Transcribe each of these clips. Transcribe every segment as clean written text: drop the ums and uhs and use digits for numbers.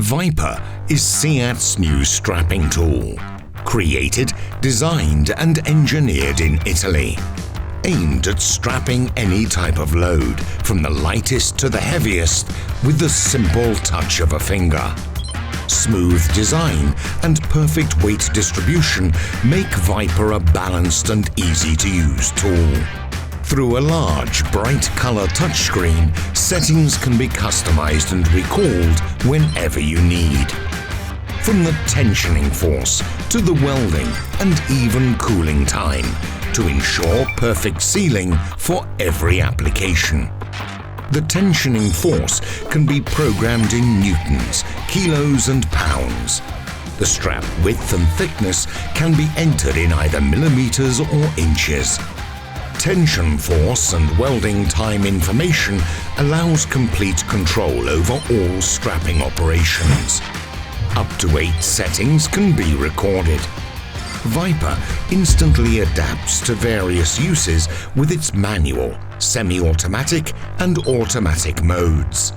Viper is Siat's new strapping tool. Created, designed and engineered in Italy. Aimed at strapping any type of load, from the lightest to the heaviest, with the simple touch of a finger. Smooth design and perfect weight distribution make Viper a balanced and easy-to-use tool. Through a large, bright color touchscreen, settings can be customized and recalled whenever you need. From the tensioning force to the welding and even cooling time, to ensure perfect sealing for every application. The tensioning force can be programmed in newtons, kilos and pounds. The strap width and thickness can be entered in either millimeters or inches. Tension force and welding time information allows complete control over all strapping operations. Up to 8 settings can be recorded. Viper instantly adapts to various uses with its manual, semi-automatic and automatic modes.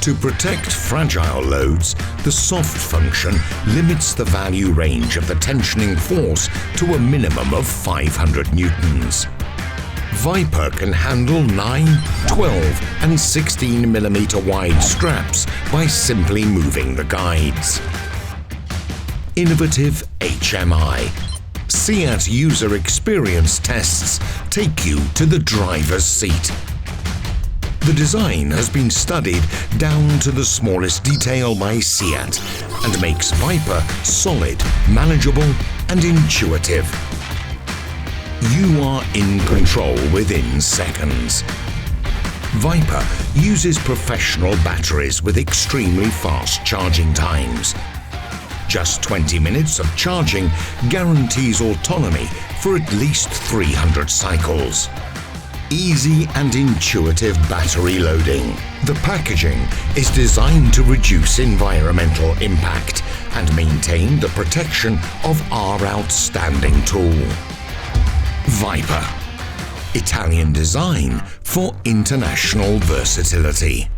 To protect fragile loads, the soft function limits the value range of the tensioning force to a minimum of 500 newtons. Viper can handle 9, 12 and 16 millimeter wide straps by simply moving the guides. Innovative HMI. Siat user experience tests take you to the driver's seat. The design has been studied down to the smallest detail by Siat and makes Viper solid, manageable and intuitive. You are in control within seconds. Viper uses professional batteries with extremely fast charging times. Just 20 minutes of charging guarantees autonomy for at least 300 cycles. Easy and intuitive battery loading. The packaging is designed to reduce environmental impact and maintain the protection of our outstanding tool. Viper. Italian design for international versatility.